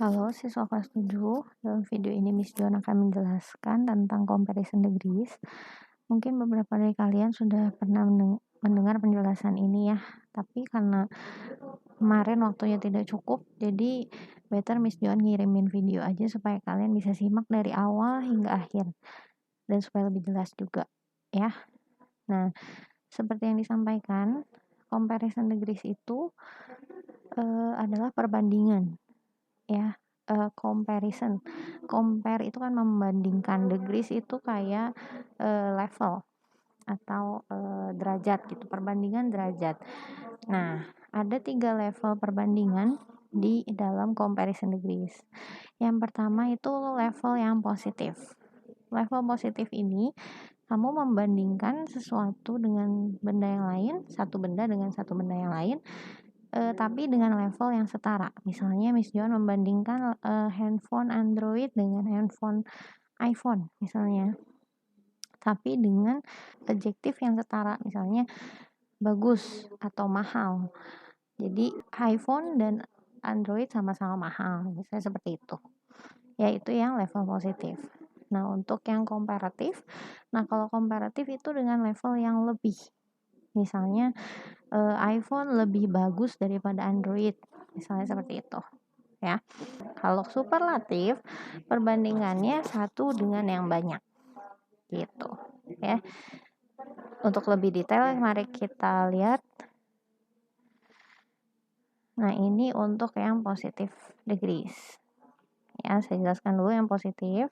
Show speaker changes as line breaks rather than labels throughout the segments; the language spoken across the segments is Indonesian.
Halo siswa kelas 7, dalam video ini Miss Joan akan menjelaskan tentang comparison degrees. Mungkin beberapa dari kalian sudah pernah mendengar penjelasan ini ya, tapi karena kemarin waktunya tidak cukup, jadi better Miss Joan ngirimin video aja supaya kalian bisa simak dari awal hingga akhir, dan supaya lebih jelas juga ya. Nah, seperti yang disampaikan, comparison degrees itu adalah perbandingan ya. Comparison, compare itu kan membandingkan, degrees itu kayak level atau derajat gitu, perbandingan derajat. Nah, ada 3 level perbandingan di dalam comparison degrees. Yang pertama itu level yang positif. Level positif ini kamu membandingkan sesuatu dengan benda yang lain, satu benda dengan satu benda yang lain, tapi dengan level yang setara. Misalnya Miss Joan membandingkan handphone Android dengan handphone iPhone misalnya, tapi dengan adjektif yang setara, misalnya bagus atau mahal. Jadi iPhone dan Android sama-sama mahal, misalnya seperti itu. Yaitu yang level positif. Nah, untuk yang komparatif, kalau komparatif itu dengan level yang lebih. Misalnya iPhone lebih bagus daripada Android, misalnya seperti itu ya. Kalau superlatif, perbandingannya satu dengan yang banyak gitu ya. Untuk lebih detail mari kita lihat. Nah, ini untuk yang positif degrees ya. Saya jelaskan dulu yang positif.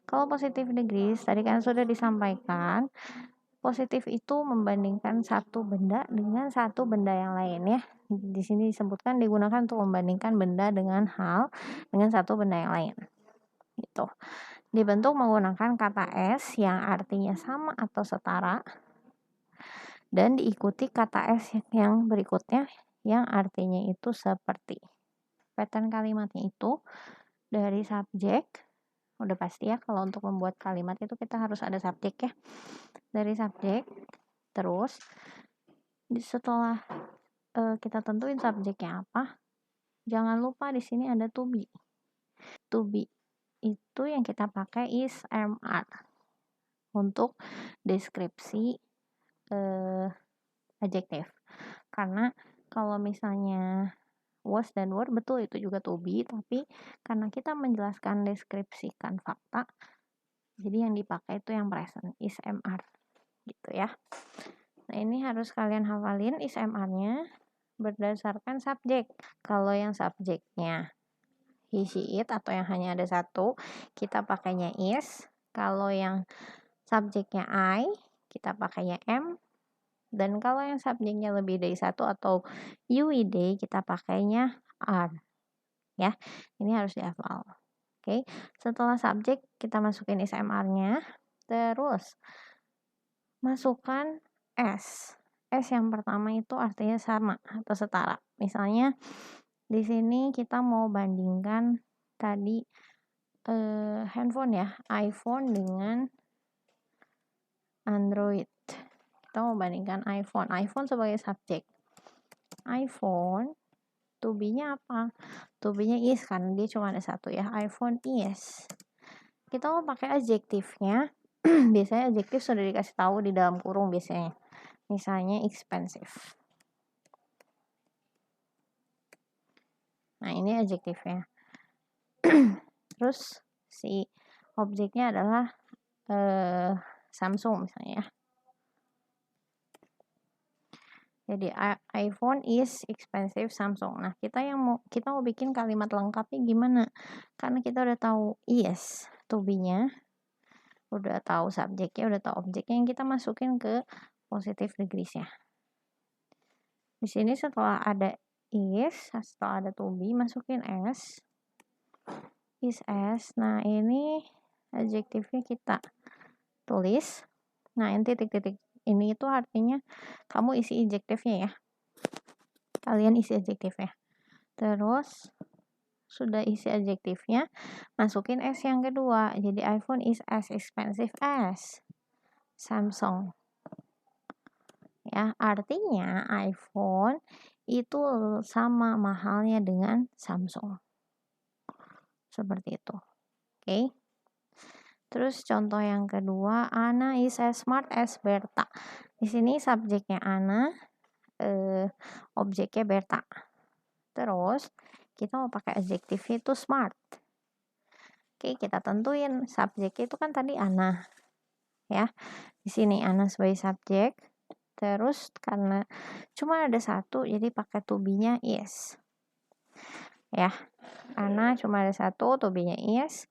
Kalau positif degrees tadi kan sudah disampaikan, positif itu membandingkan satu benda dengan satu benda yang lain ya. Di sini disebutkan digunakan untuk membandingkan benda dengan hal dengan satu benda yang lain. Gitu. Dibentuk menggunakan kata S yang artinya sama atau setara dan diikuti kata S yang berikutnya yang artinya itu seperti. Pattern kalimatnya itu dari subjek, udah pasti ya kalau untuk membuat kalimat itu kita harus ada subjek ya. Dari subjek, terus setelah kita tentuin subjeknya apa, jangan lupa di sini ada to be. To be itu yang kita pakai is, am, are untuk deskripsi adjektif. Karena kalau misalnya was dan were, betul itu juga to be, tapi karena kita menjelaskan deskripsikan fakta, jadi yang dipakai itu yang present, is, am, are gitu ya. Nah, ini harus kalian hafalin is, am, are-nya berdasarkan subjek. Kalau yang subjeknya he, she, it atau yang hanya ada satu, kita pakainya is. Kalau yang subjeknya I, kita pakainya am. Dan kalau yang subjeknya lebih dari satu atau you, we, they, kita pakainya are. Ya, ini harus dihafal. Oke, setelah subjek kita masukin is, am, are-nya. Terus masukkan S. S yang pertama itu artinya sama atau setara. Misalnya di sini kita mau bandingkan tadi handphone ya, iPhone dengan Android. Kita mau bandingkan iPhone. iPhone sebagai subjek. iPhone, to be-nya apa? To be-nya is karena dia cuma ada satu ya. iPhone is. Kita mau pakai adjektifnya. Biasanya adjektif sudah dikasih tahu di dalam kurung biasanya. Misalnya expensive. Nah, ini adjektifnya. Terus si objeknya adalah Samsung misalnya ya. Jadi iPhone is expensive Samsung. Nah, kita mau bikin kalimat lengkapnya gimana? Karena kita udah tahu is, to be-nya, udah tahu subjeknya, udah tahu objeknya, yang kita masukin ke positive degrees-nya. Di sini setelah ada is, setelah ada to be, masukin s. Is s. Nah, ini adjektifnya kita tulis. Nah, ini titik-titik ini itu artinya kamu isi adjektifnya ya. Kalian isi adjektifnya. Terus sudah isi adjektifnya, masukin S yang kedua. Jadi iPhone is as expensive as Samsung. Ya, artinya iPhone itu sama mahalnya dengan Samsung. Seperti itu. Oke. Terus contoh yang kedua, Anna is as smart as Berta. Di sini subjeknya Anna, objeknya Berta. Terus kita mau pakai adjektifnya itu smart. Oke, kita tentuin subjeknya itu kan tadi Anna. Ya. Di sini Anna sebagai subjek. Terus karena cuma ada satu, jadi pakai to be-nya is. Ya. Anna cuma ada satu, to be-nya is.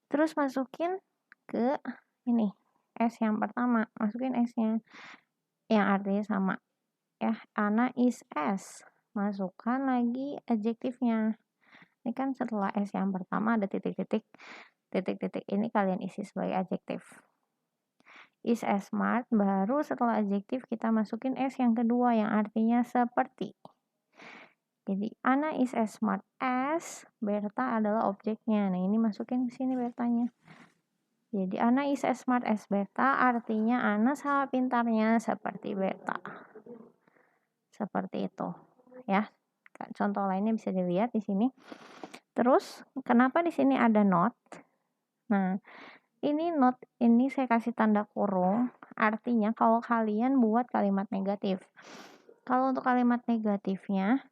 Terus masukin ke ini S yang pertama, masukin S-nya yang artinya sama ya. Anna is as, masukkan lagi adjektifnya. Ini kan setelah S yang pertama ada titik-titik, titik-titik ini kalian isi sebagai adjektif. Is as smart, baru setelah adjektif kita masukin S yang kedua yang artinya seperti. Jadi Anna is as smart as, Berta adalah objeknya. Nah ini masukin ke sini Bertanya. Jadi Anna is as smart as Berta, artinya Anna sama pintarnya seperti Berta. Seperti itu, ya. Contoh lainnya bisa dilihat di sini. Terus, kenapa di sini ada not? Nah, ini not ini saya kasih tanda kurung, artinya kalau kalian buat kalimat negatif. Kalau untuk kalimat negatifnya,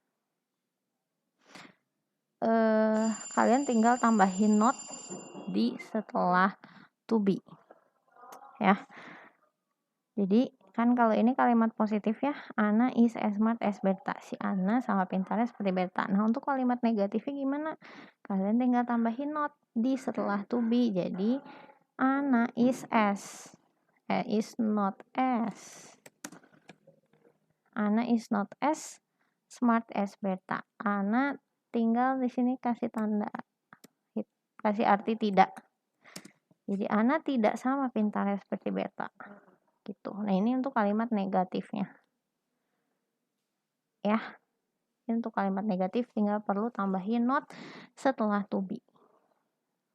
kalian tinggal tambahin not di setelah to be. Ya. Jadi kan kalau ini kalimat positif ya, Anna is as smart as Berta. Si Anna sama pintarnya seperti Berta. Nah untuk kalimat negatifnya gimana? Kalian tinggal tambahin not di setelah to be. Jadi Anna is as, is not as. Anna is not as smart as Berta. Anna tinggal di sini kasih tanda, kasih arti tidak. Jadi Anna tidak sama pintarnya seperti Berta. Gitu. Nah, ini untuk kalimat negatifnya. Ya. Ini untuk kalimat negatif tinggal perlu tambahin not setelah to be.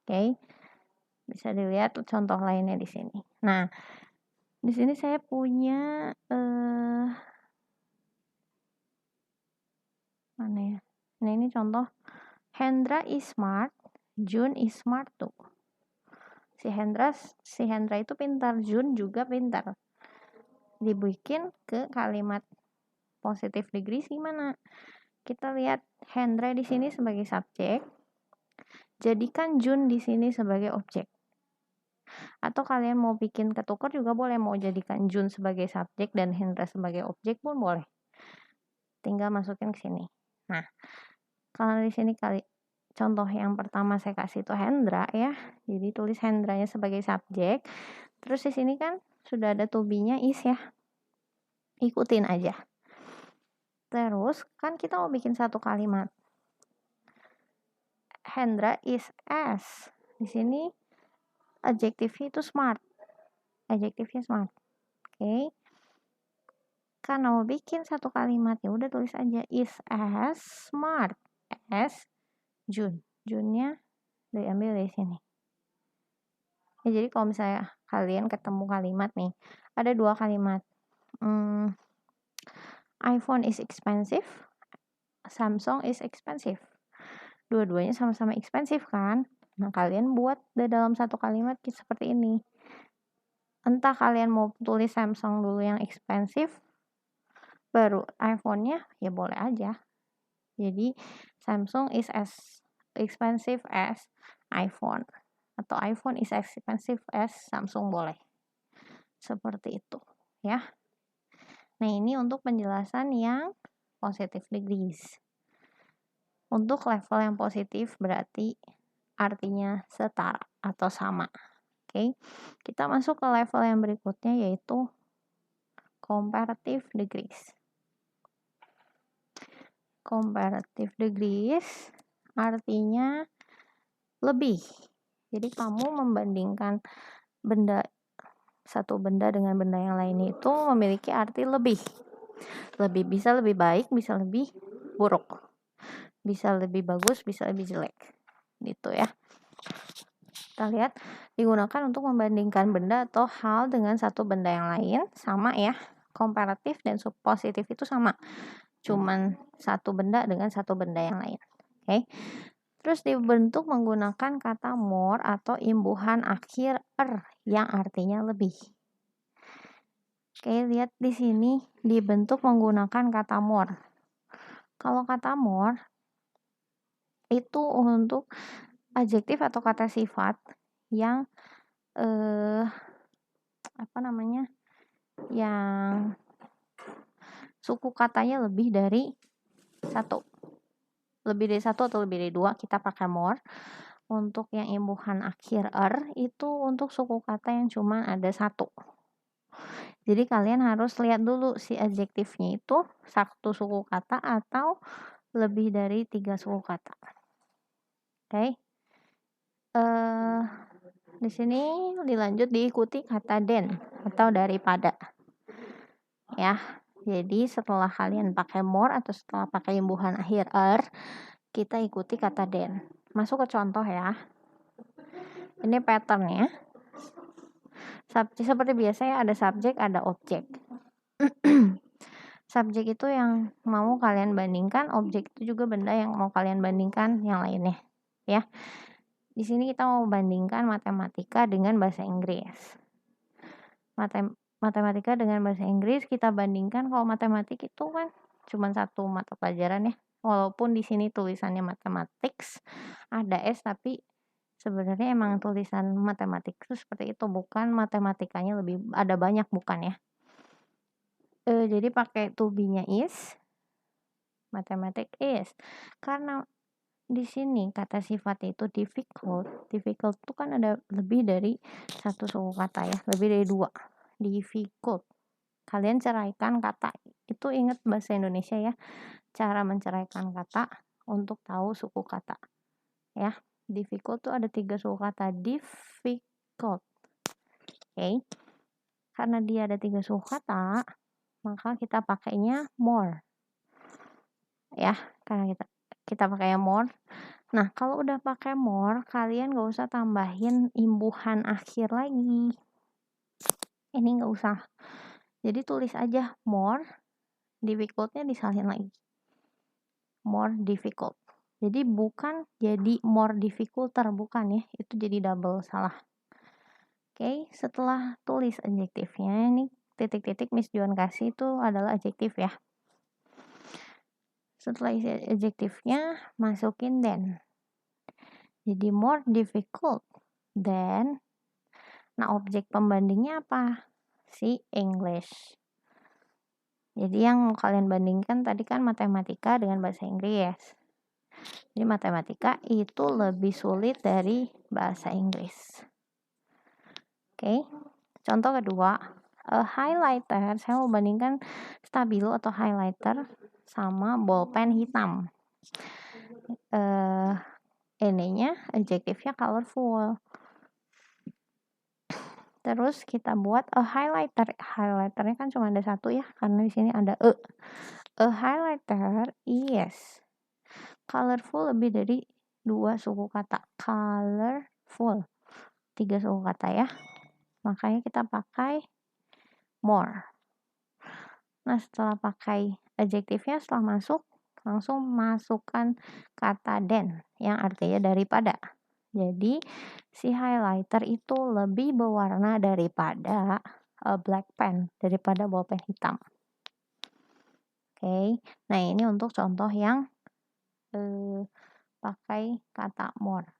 Oke. Bisa dilihat contoh lainnya di sini. Nah, di sini saya punya mana ya? Nah, ini contoh Hendra is smart, Jun is smart too. Si Hendra itu pintar, Jun juga pintar. Dibikin ke kalimat positive degree gimana? Kita lihat Hendra di sini sebagai subjek. Jadikan Jun di sini sebagai objek. Atau kalian mau bikin ketukar juga boleh, mau jadikan Jun sebagai subjek dan Hendra sebagai objek pun boleh. Tinggal masukin ke sini. Nah, kalau di sini contoh yang pertama saya kasih itu Hendra ya. Jadi tulis Hendranya sebagai subjek. Terus di sini kan sudah ada to be-nya is ya. Ikutin aja. Terus kan kita mau bikin satu kalimat. Hendra is as. Di sini adjektifnya itu smart. Adjektifnya smart. Oke. Karena mau bikin satu kalimat ya udah tulis aja is as smart as Jun. Junnya diambil dari sini. Ya, jadi kalau misalnya kalian ketemu kalimat nih, ada dua kalimat. iPhone is expensive, Samsung is expensive. Dua-duanya sama-sama expensive kan? Nah, kalian buat dalam satu kalimat seperti ini. Entah kalian mau tulis Samsung dulu yang expensive, baru iPhone-nya ya boleh aja. Jadi Samsung is as expensive as iPhone. Atau iPhone is expensive as Samsung boleh. Seperti itu ya. Nah ini untuk penjelasan yang positive degrees. Untuk level yang positif berarti artinya setara atau sama. Oke. Kita masuk ke level yang berikutnya yaitu comparative degrees. Comparative degrees artinya lebih. Jadi kamu membandingkan satu benda dengan benda yang lain itu memiliki arti lebih. Lebih bisa lebih baik, bisa lebih buruk. Bisa lebih bagus, bisa lebih jelek. Gitu ya. Kita lihat digunakan untuk membandingkan benda atau hal dengan satu benda yang lain, sama ya. Komparatif dan positif itu sama. Cuman satu benda dengan satu benda yang lain. Oke. Terus dibentuk menggunakan kata more atau imbuhan akhir yang artinya lebih. Oke, lihat di sini dibentuk menggunakan kata more. Kalau kata more itu untuk adjektif atau kata sifat yang yang suku katanya lebih dari satu atau lebih dari dua, kita pakai more. Untuk yang imbuhan akhir itu untuk suku kata yang cuma ada satu. Jadi kalian harus lihat dulu si adjektifnya itu satu suku kata atau lebih dari 3 suku kata. Oke. Di sini dilanjut diikuti kata den atau daripada. Ya. Jadi setelah kalian pakai more atau setelah pakai imbuhan akhir kita ikuti kata den. Masuk ke contoh ya. Ini patternnya. Seperti biasa ya, ada subjek, ada objek. Subjek itu yang mau kalian bandingkan, objek itu juga benda yang mau kalian bandingkan yang lainnya, ya. Di sini kita mau bandingkan matematika dengan bahasa Inggris. Matematika dengan bahasa Inggris kita bandingkan. Kalau matematik itu kan cuma satu mata pelajaran ya. Walaupun di sini tulisannya mathematics, ada S, tapi sebenarnya emang tulisan matematik itu seperti itu, bukan matematikanya lebih ada banyak, bukan ya. Jadi pakai to be-nya is, mathematics is. Karena di sini kata sifat itu difficult itu kan ada lebih dari satu suku kata ya, lebih dari 2. Difficult. Kalian ceraikan kata. Itu ingat bahasa Indonesia ya, cara menceraikan kata untuk tahu suku kata. Ya, difficult tuh ada 3 suku kata. Difficult. Oke. Karena dia ada 3 suku kata, maka kita pakainya more. Ya, karena kita pakai more. Nah, kalau udah pakai more, kalian gak usah tambahin imbuhan akhir lagi. Ini gak usah. Jadi tulis aja more, difficult-nya disalahin lagi. More difficult. Jadi bukan jadi more difficulter, bukan ya. Itu jadi double, salah. Oke, setelah tulis adjektifnya, ini titik-titik Miss Juan kasih itu adalah adjektif ya. Setelah isi adjektifnya, masukin then. Jadi more difficult than. Nah, objek pembandingnya apa? Si English. Jadi yang kalian bandingkan tadi kan matematika dengan bahasa Inggris. Jadi matematika itu lebih sulit dari bahasa Inggris. Oke. Contoh kedua, highlighter. Saya mau bandingkan stabilo atau highlighter sama bolpen hitam. Ini-nya adjektifnya colorful. Terus kita buat a highlighter. Highlighternya kan cuma ada satu ya, karena di sini ada e. A highlighter is colorful lebih dari 2 suku kata. Colorful 3 suku kata ya. Makanya kita pakai more. Nah, setelah pakai adjektifnya, setelah masuk, langsung masukkan kata than yang artinya daripada. Jadi si highlighter itu lebih berwarna daripada black pen, daripada bolpen hitam. Oke. Nah, ini untuk contoh yang pakai kata more.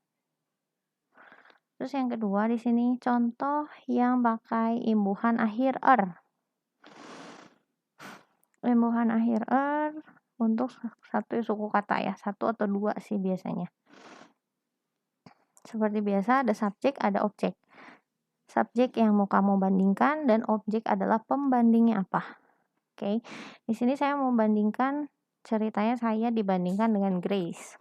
Terus yang kedua di sini contoh yang pakai imbuhan akhir Imbuhan akhir untuk satu suku kata ya, 1 atau 2 sih biasanya. Seperti biasa ada subjek, ada objek. Subjek yang mau kamu bandingkan dan objek adalah pembandingnya apa. Oke. Di sini saya mau bandingkan, ceritanya saya dibandingkan dengan Grace.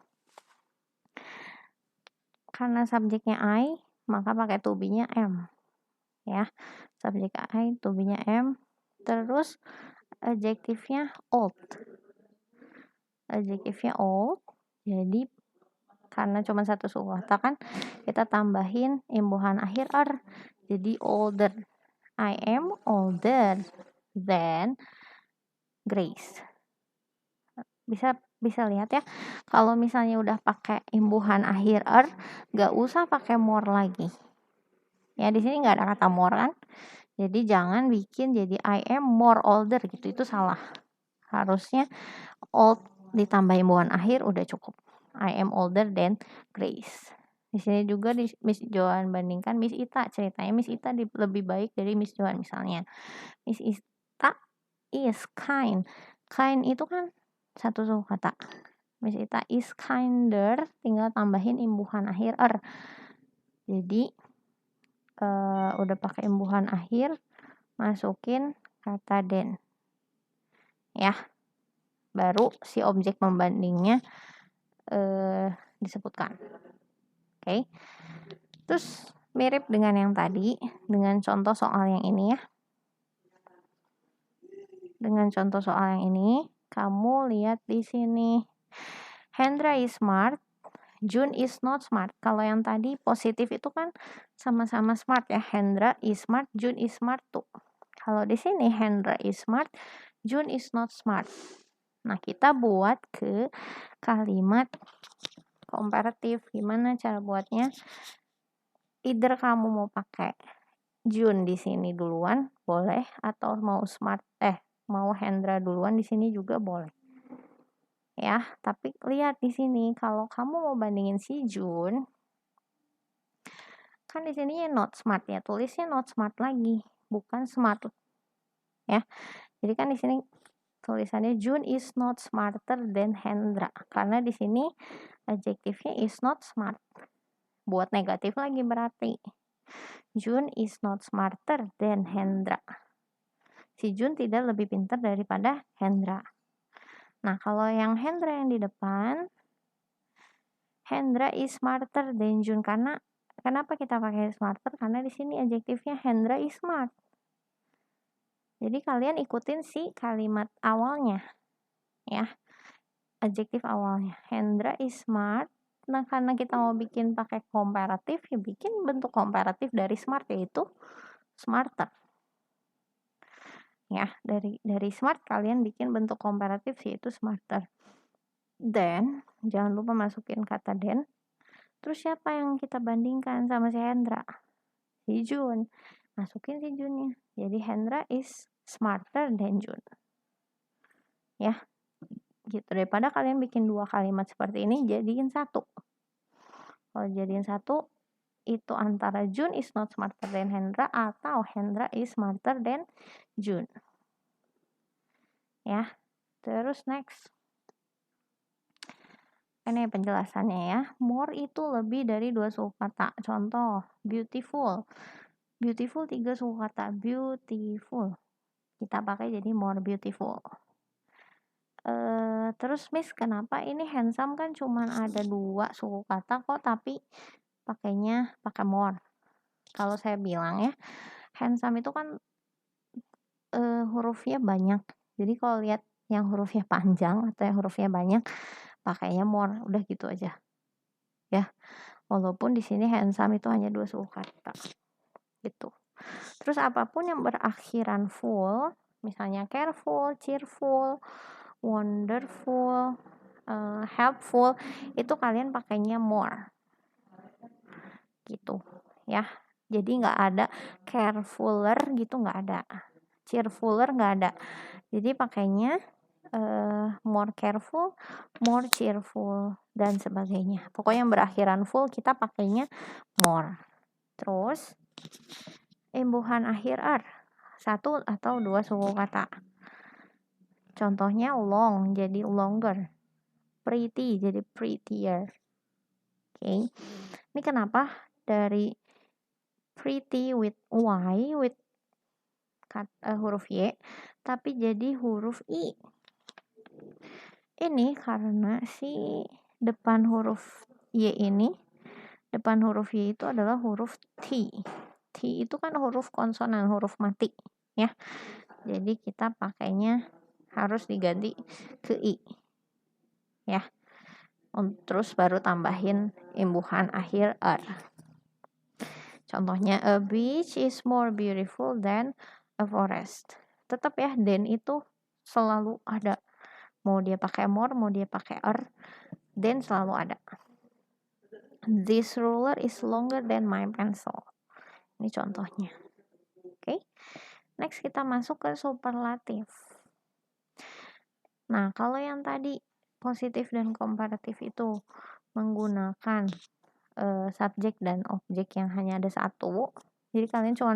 Karena subjeknya I, maka pakai to be-nya am. Ya. Subjek I, to be-nya am. Terus adjektifnya old. Adjektifnya old. Jadi karena cuma satu suku kata kan, kita tambahin imbuhan akhir jadi older. I am older than Grace. Bisa Bisa lihat ya, kalau misalnya udah pakai imbuhan akhir er, gak usah pakai more lagi. Ya di sini nggak ada kata more kan, jadi jangan bikin jadi I am more older gitu, itu salah. Harusnya old ditambah imbuhan akhir udah cukup. I am older than Grace. Di sini juga di Miss Joan bandingkan Miss Ita, ceritanya Miss Ita lebih baik dari Miss Joan misalnya. Miss Ita is kind. Kind itu kan satu suku kata. Miss Ita is kinder, tinggal tambahin imbuhan akhir er. Jadi udah pakai imbuhan akhir, masukin kata than. Ya. Baru si objek pembandingnya disebutkan. Oke. Terus mirip dengan yang tadi, dengan contoh soal yang ini ya. Dengan contoh soal yang ini, kamu lihat di sini. Hendra is smart, June is not smart. Kalau yang tadi positif itu kan sama-sama smart ya. Hendra is smart, June is smart tuh. Kalau di sini Hendra is smart, June is not smart. Nah, kita buat ke kalimat komparatif. Gimana cara buatnya? Either kamu mau pakai June di sini duluan, boleh, atau mau mau Hendra duluan di sini juga boleh. Ya, tapi lihat di sini kalau kamu mau bandingin si June, kan di sini not smart ya, tulisnya not smart lagi, bukan smart. Ya. Jadi kan di sini tulisannya June is not smarter than Hendra, karena di sini adjektifnya is not smart. Buat negatif lagi berarti. June is not smarter than Hendra. Si June tidak lebih pintar daripada Hendra. Nah, kalau yang Hendra yang di depan, Hendra is smarter than June. Karena kenapa kita pakai smarter? Karena di sini adjektifnya Hendra is smart. Jadi kalian ikutin si kalimat awalnya. Ya. Adjektif awalnya. Hendra is smart. Nah, karena kita mau bikin pakai komparatif, ya bikin bentuk komparatif dari smart, yaitu smarter. Ya, dari smart kalian bikin bentuk komparatif yaitu smarter. Then, jangan lupa masukin kata then. Terus siapa yang kita bandingkan sama si Hendra? Si June. Masukin si June-nya. Jadi Hendra is smarter than June. Ya. Gitu, daripada kalian bikin dua kalimat seperti ini, jadiin satu. Kalau jadiin satu, itu antara June is not smarter than Hendra atau Hendra is smarter than June. Ya. Terus next. Ini penjelasannya ya. More itu lebih dari 2 suku kata. Contoh, beautiful. Beautiful 3 suku kata. Beautiful. Kita pakai jadi more beautiful. Terus Miss, kenapa ini handsome kan cuman ada 2 suku kata kok, tapi pakainya pakai more. Kalau saya bilang ya, handsome itu kan hurufnya banyak. Jadi kalau lihat yang hurufnya panjang atau yang hurufnya banyak, pakainya more. Udah gitu aja. Ya. Walaupun di sini handsome itu hanya 2 suku kata. Gitu. Terus apapun yang berakhiran full, misalnya careful, cheerful, wonderful, helpful, itu kalian pakainya more. Gitu. Ya. Jadi nggak ada carefuler gitu, nggak ada. Cheerfuler nggak ada. Jadi pakainya more careful, more cheerful, dan sebagainya. Pokoknya yang berakhiran full kita pakainya more. Terus imbuhan akhir er, 1 atau 2 suku kata. Contohnya long jadi longer, pretty jadi prettier. Oke. Ini kenapa dari pretty with y with huruf y tapi jadi huruf i. Ini karena si depan huruf y ini, depan huruf y itu adalah huruf t. T itu kan huruf konsonan, huruf mati, ya. Jadi kita pakainya harus diganti ke i. Ya. Terus baru tambahin imbuhan akhir er. Contohnya, a beach is more beautiful than a forest. Tetap ya, than itu selalu ada. Mau dia pakai more, mau dia pakai than selalu ada. This ruler is longer than my pencil. Ini contohnya. Oke. Next kita masuk ke superlatif. Nah, kalau yang tadi positif dan komparatif itu menggunakan subjek dan objek yang hanya ada satu. Jadi kalian cuma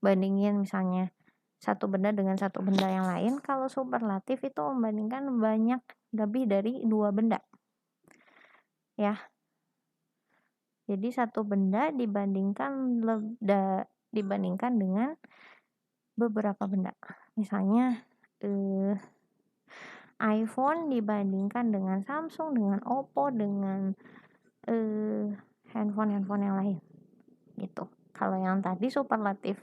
bandingin misalnya satu benda dengan satu benda yang lain. Kalau superlatif itu membandingkan banyak, lebih dari 2 benda. Ya. Jadi satu benda dibandingkan dengan beberapa benda. Misalnya iPhone dibandingkan dengan Samsung, dengan Oppo, dengan handphone yang lain gitu. Kalau yang tadi superlatif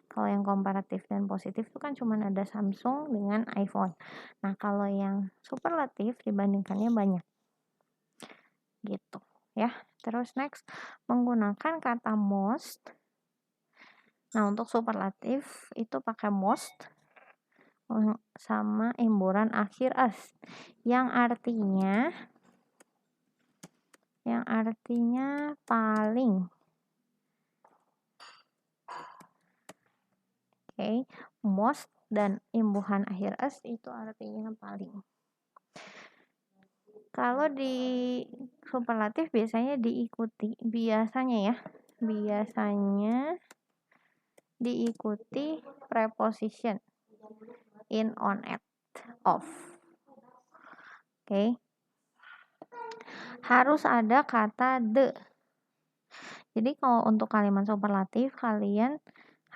kalau yang komparatif dan positif itu kan cuma ada Samsung dengan iPhone. Nah, kalau yang superlatif dibandingkannya banyak gitu ya. Terus next, menggunakan kata most. Nah, untuk superlatif itu pakai most sama imburan akhir as yang artinya paling. Oke, most dan imbuhan akhir as itu artinya paling. Kalau di superlatif biasanya diikuti preposition in, on, at, of. Oke. Harus ada kata the. Jadi kalau untuk kalimat superlatif kalian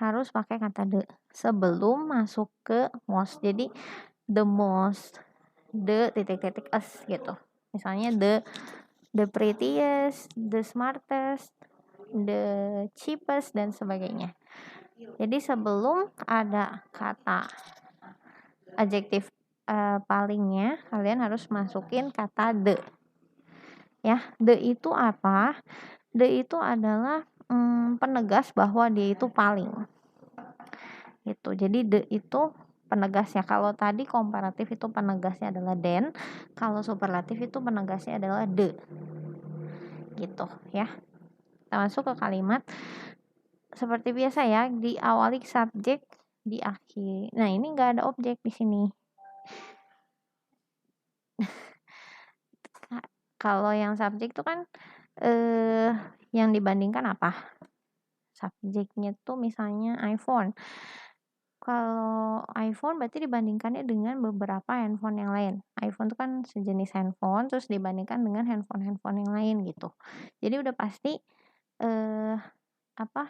harus pakai kata the sebelum masuk ke most. Jadi the most, the titik-titik as gitu. Misalnya the prettiest, the smartest, the cheapest dan sebagainya. Jadi sebelum ada kata adjektif palingnya, kalian harus masukin kata the. Ya, the itu apa? The itu adalah penegas bahwa dia itu paling. Gitu. Jadi the itu penegasnya. Kalau tadi komparatif itu penegasnya adalah than, kalau superlatif itu penegasnya adalah the. Gitu ya. Kita masuk ke kalimat seperti biasa ya, diawali subjek, diakhiri. Nah, ini enggak ada objek di sini. Kalau yang subjek itu kan yang dibandingkan apa? Subjeknya tuh misalnya iPhone. Kalau iPhone berarti dibandingkannya dengan beberapa handphone yang lain. iPhone itu kan sejenis handphone, terus dibandingkan dengan handphone yang lain gitu. Jadi udah pasti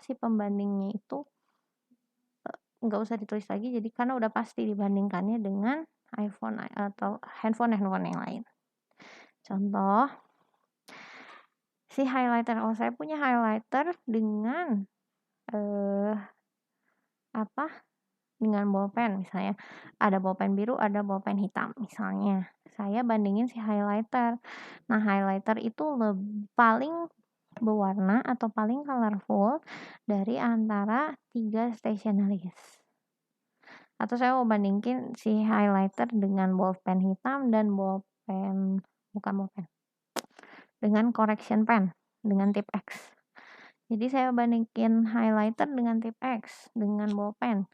si pembandingnya itu nggak usah ditulis lagi, jadi karena udah pasti dibandingkannya dengan iPhone atau handphone yang lain. Contoh, si highlighter, saya punya highlighter dengan dengan bolpen. Misalnya ada bolpen biru, ada bolpen hitam misalnya. Saya bandingin si highlighter. Nah, highlighter itu paling berwarna atau paling colorful dari antara 3 stationeries. Atau saya mau bandingin si highlighter dengan bolpen hitam dan dengan correction pen, dengan tip X. Jadi saya bandingin highlighter dengan tip X, dengan bolpen.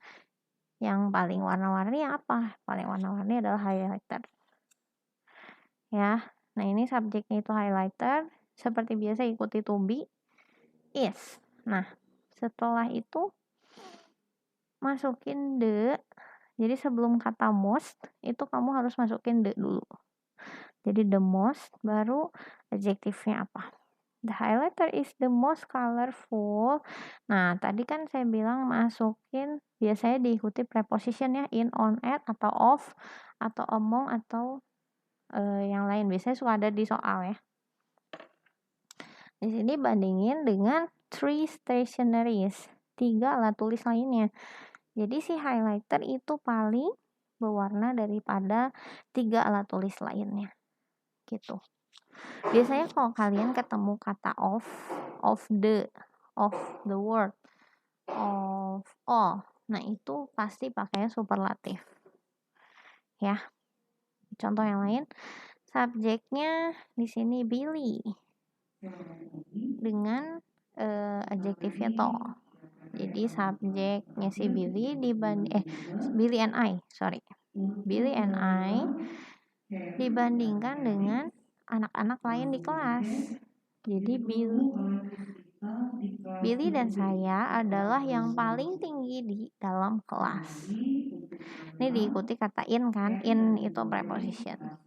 Yang paling warna-warni apa? Paling warna-warni adalah highlighter. Ya. Nah, ini subjeknya itu highlighter. Seperti biasa ikuti to be, is. Nah, setelah itu masukin the. Jadi sebelum kata most, itu kamu harus masukin the dulu. Jadi the most, baru adjektifnya apa. The highlighter is the most colorful. Nah, tadi kan saya bilang masukin biasanya diikuti preposition ya, in, on, at, atau of, atau among, atau yang lain. Biasanya suka ada di soal ya. Di sini bandingin dengan 3 stationeries, 3 alat tulis lainnya. Jadi si highlighter itu paling berwarna daripada 3 alat tulis lainnya. Gitu. Biasanya kalau kalian ketemu kata of the word, of all, nah itu pasti pakainya superlatif. Ya. Contoh yang lain, subjeknya di sini Billy dengan adjektifnya tall. Jadi subjeknya si Billy Billy and I, sorry. Billy and I dibandingkan dengan anak-anak lain di kelas. Jadi Billy dan saya adalah yang paling tinggi di dalam kelas. Ini diikuti kata in kan, in itu preposition.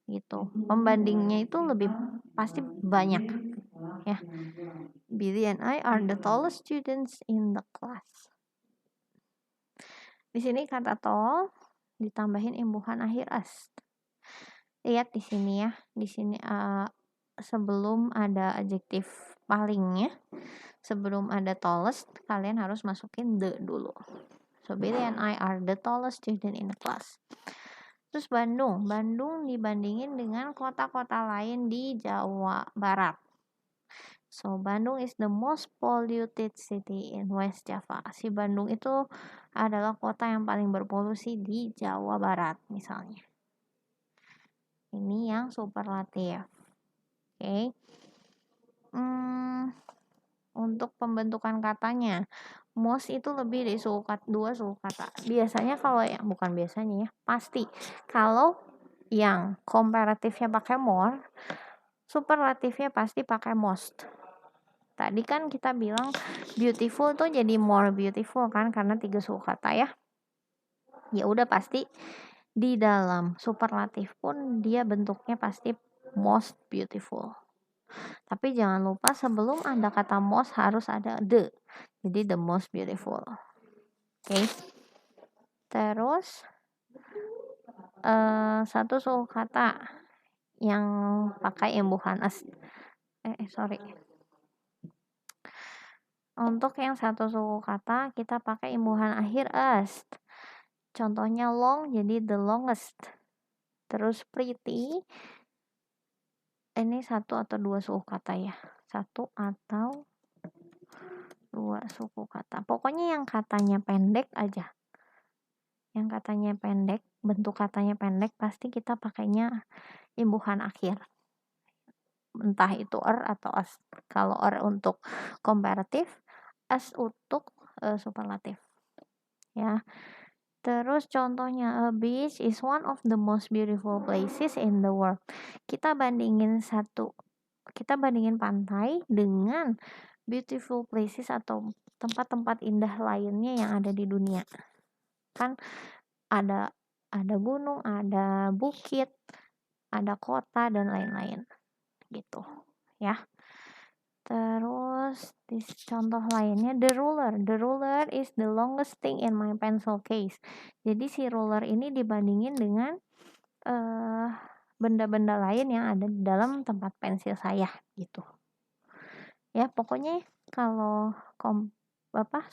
Gitu. Pembandingnya itu lebih pasti banyak ya. Billy and I are the tallest students in the class. Di sini kata tall ditambahin imbuhan akhir as. Lihat di sini ya. Di sini sebelum ada adjektif palingnya, sebelum ada tallest, kalian harus masukin the dulu. So Billy and I are the tallest student in the class. Terus Bandung dibandingin dengan kota-kota lain di Jawa Barat. So Bandung is the most polluted city in West Java. Si Bandung itu adalah kota yang paling berpolusi di Jawa Barat misalnya. Ini yang superlatif. Oke. Untuk pembentukan katanya, most itu lebih dari dua suku kata. Biasanya kalau yang bukan biasanya ya, pasti kalau yang komparatifnya pakai more, superlatifnya pasti pakai most. Tadi kan kita bilang beautiful tuh jadi more beautiful kan karena 3 suku kata ya. Ya udah pasti di dalam superlatif pun dia bentuknya pasti most beautiful. Tapi jangan lupa sebelum ada kata most harus ada the. Jadi the most beautiful. Oke. Terus satu suku kata yang pakai imbuhan as. Sorry. Untuk yang satu suku kata kita pakai imbuhan akhir as. Contohnya long jadi the longest. Terus pretty ini satu atau dua suku kata ya. Satu atau dua suku kata. Pokoknya yang katanya pendek aja. Yang katanya pendek, bentuk katanya pendek pasti kita pakainya imbuhan akhir. Entah itu atau as. Kalau untuk komparatif, as untuk superlatif. Ya. Terus contohnya a beach is one of the most beautiful places in the world. Kita bandingin pantai dengan beautiful places atau tempat-tempat indah lainnya yang ada di dunia. Kan ada gunung, ada bukit, ada kota dan lain-lain. Gitu. Ya. Terus di contoh lainnya the ruler is the longest thing in my pencil case. Jadi si ruler ini dibandingin dengan benda-benda lain yang ada di dalam tempat pensil saya gitu. Ya, pokoknya kalau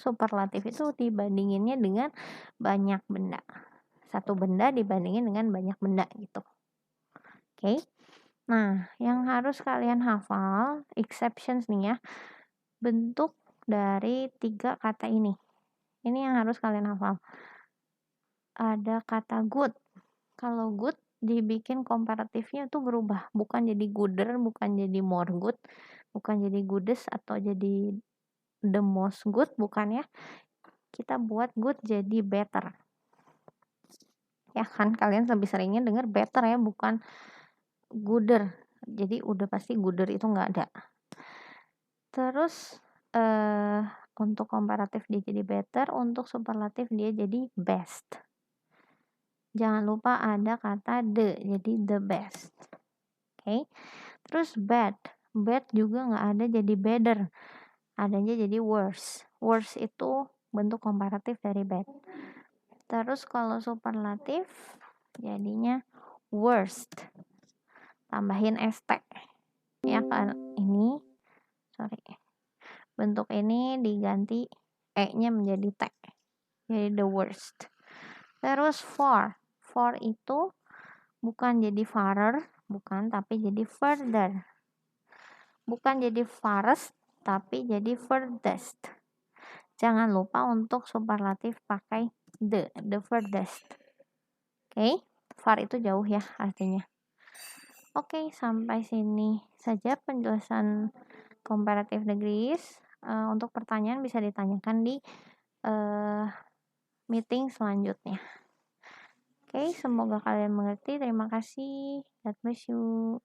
superlatif itu dibandinginnya dengan banyak benda. Satu benda dibandingin dengan banyak benda gitu. Oke. Nah, yang harus kalian hafal, exceptions nih ya, bentuk dari 3 kata ini. Ini yang harus kalian hafal. Ada kata good. Kalau good dibikin komparatifnya tuh berubah. Bukan jadi gooder, bukan jadi more good, bukan jadi goodest atau jadi the most good, bukan ya. Kita buat good jadi better. Ya kan, kalian lebih seringnya dengar better ya, bukan gooder. Jadi udah pasti gooder itu nggak ada. Terus untuk komparatif dia jadi better, untuk superlatif dia jadi best. Jangan lupa ada kata the, jadi the best. Oke. Terus bad juga nggak ada jadi better. Adanya jadi worse. Worse itu bentuk komparatif dari bad. Terus kalau superlatif jadinya worst. Tambahin st. Ya kan ini bentuk ini diganti e-nya menjadi t. Jadi the worst. Terus for itu bukan jadi farther, bukan, tapi jadi further. Bukan jadi farthest, tapi jadi furthest. Jangan lupa untuk superlatif pakai the furthest. Oke, far itu jauh ya artinya. Oke, sampai sini saja penjelasan comparative degrees. Untuk pertanyaan bisa ditanyakan di meeting selanjutnya. Oke, semoga kalian mengerti. Terima kasih. God bless you.